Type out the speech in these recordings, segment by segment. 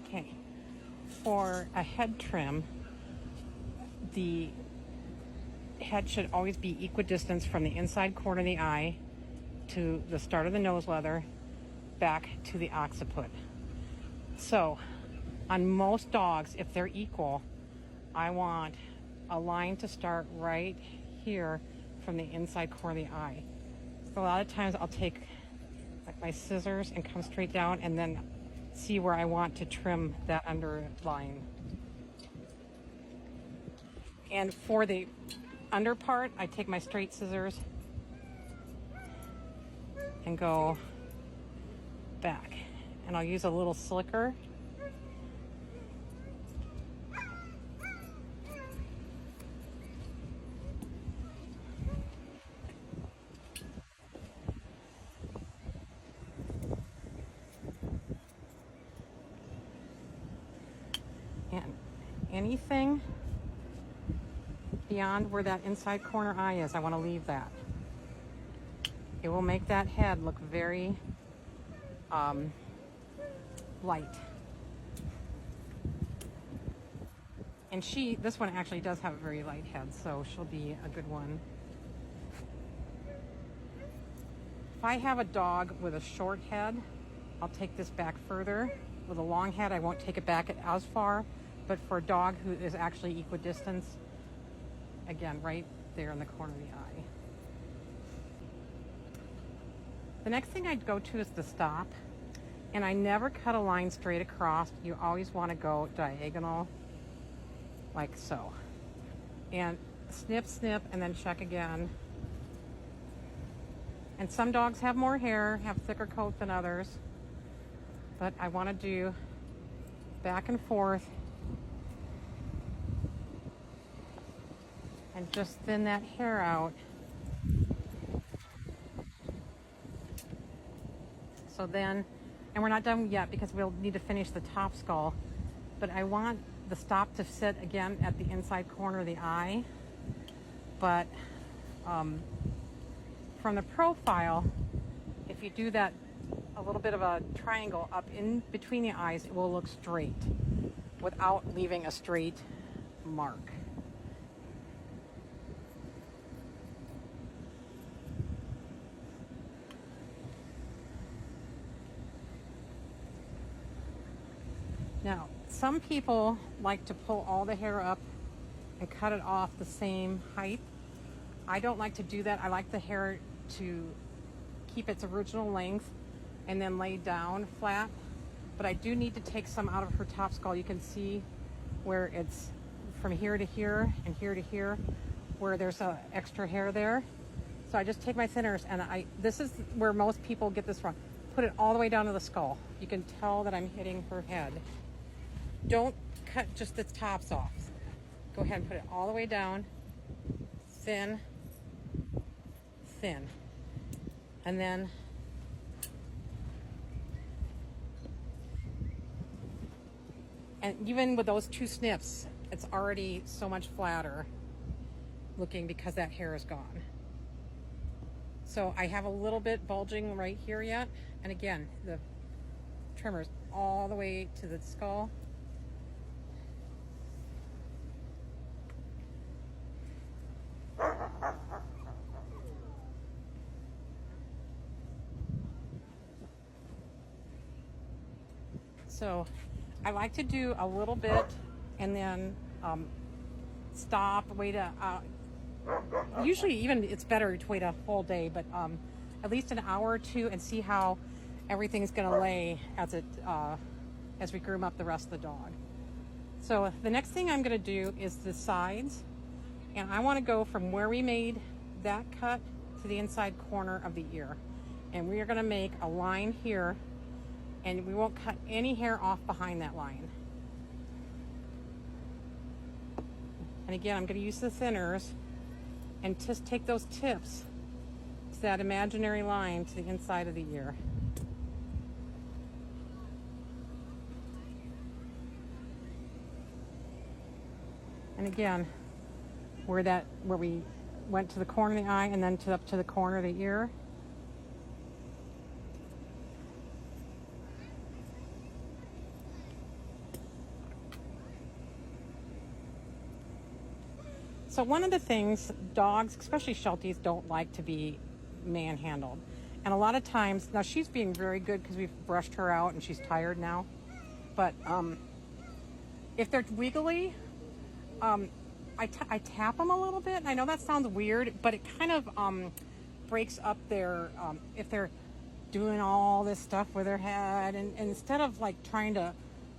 Okay, for a head trim, the head should always be equidistant from the inside corner of the eye to the start of the nose leather back to the occiput. So on most dogs, if they're equal, I want a line to start right here from the inside corner of the eye. So a lot of times I'll take like my scissors and come straight down and then see where I want to trim that underline. And for the under part, I take my straight scissors and go back. And I'll use a little slicker. And anything beyond where that inside corner eye is, I want to leave that. It will make that head look very light. And this one actually does have a very light head, so she'll be a good one. If I have a dog with a short head, I'll take this back further. With a long head, I won't take it back as far, but for a dog who is actually equidistant, again, right there in the corner of the eye. The next thing I'd go to is the stop, and I never cut a line straight across. You always want to go diagonal, like so. And snip, snip, and then check again. And some dogs have more hair, have thicker coat than others, but I want to do back and forth and just thin that hair out. So then, and we're not done yet because we'll need to finish the top skull, but I want the stop to sit again at the inside corner of the eye. But from the profile, if you do that a little bit of a triangle up in between the eyes, it will look straight without leaving a straight mark. Now, some people like to pull all the hair up and cut it off the same height. I don't like to do that. I like the hair to keep its original length and then lay down flat. But I do need to take some out of her top skull. You can see where it's from here to here and here to here, where there's a extra hair there. So I just take my thinners and this is where most people get this wrong. Put it all the way down to the skull. You can tell that I'm hitting her head. Don't cut just the tops off. Go ahead and put it all the way down, thin, thin. And then even with those two snips, it's already so much flatter looking because that hair is gone. So I have a little bit bulging right here yet. And again, the trimmer's all the way to the skull. So I like to do a little bit and then stop, wait usually even it's better to wait a whole day, but at least an hour or two and see how everything's going to lay as we groom up the rest of the dog. So the next thing I'm going to do is the sides, and I want to go from where we made that cut to the inside corner of the ear, and we are going to make a line here, and we won't cut any hair off behind that line. And again, I'm going to use the thinners and just take those tips to that imaginary line to the inside of the ear. And again, where we went to the corner of the eye and then up to the corner of the ear. So one of the things dogs, especially Shelties, don't like to be manhandled. And a lot of times, now she's being very good because we've brushed her out and she's tired now. But if they're wiggly, I tap them a little bit. And I know that sounds weird, but it kind of breaks up their, if they're doing all this stuff with their head. And instead of like trying to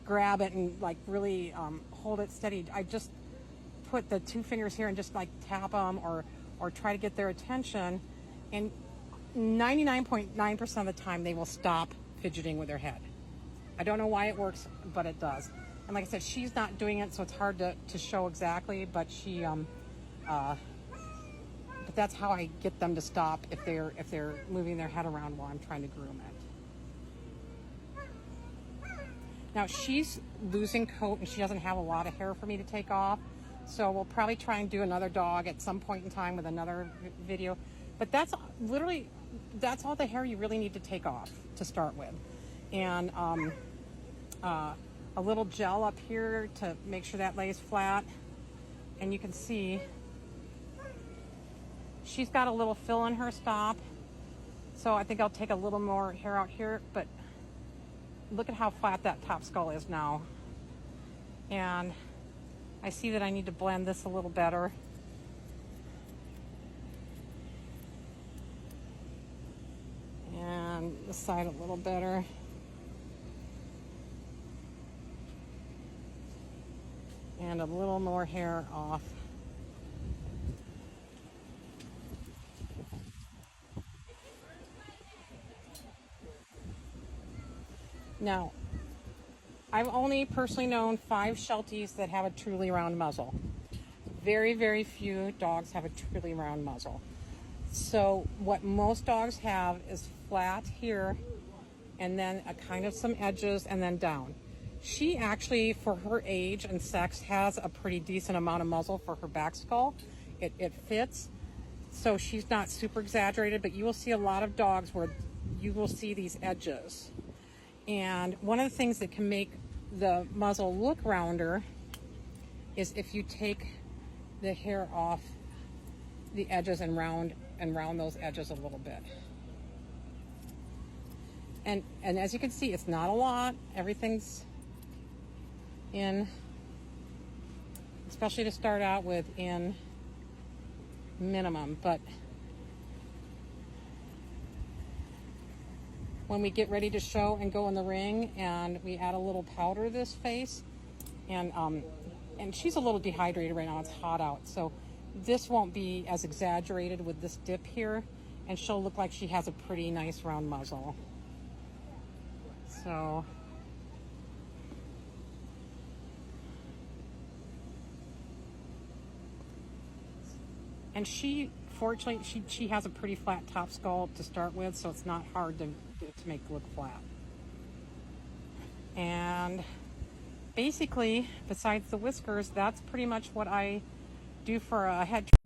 grab it and like really hold it steady, I just put the 2 fingers here and just like tap them or try to get their attention, and 99.9% of the time they will stop fidgeting with their head. I don't know why it works, but it does. And like I said, she's not doing it, so it's hard to show exactly, but she but that's how I get them to stop if they're moving their head around while I'm trying to groom it. Now she's losing coat and she doesn't have a lot of hair for me to take off. So we'll probably try and do another dog at some point in time with another video. But that's literally, that's all the hair you really need to take off to start with. And a little gel up here to make sure that lays flat. And you can see she's got a little fill in her stop. So I think I'll take a little more hair out here. But look at how flat that top skull is now. And I see that I need to blend this a little better. And the side a little better. And a little more hair off. Now, I've only personally known 5 Shelties that have a truly round muzzle. Very, very few dogs have a truly round muzzle. So what most dogs have is flat here and then a kind of some edges and then down. She actually, for her age and sex, has a pretty decent amount of muzzle for her back skull. It fits. So she's not super exaggerated, but you will see a lot of dogs where you will see these edges. And one of the things that can make the muzzle look rounder is if you take the hair off the edges and round those edges a little bit. And as you can see, it's not a lot. Everything's in, especially to start out with, in minimum. But when we get ready to show and go in the ring and we add a little powder to this face, and she's a little dehydrated right now, it's hot out, so this won't be as exaggerated with this dip here, and she'll look like she has a pretty nice round muzzle. So and she, fortunately, she has a pretty flat top skull to start with, so it's not hard to make it look flat. And basically, besides the whiskers, that's pretty much what I do for a head trim.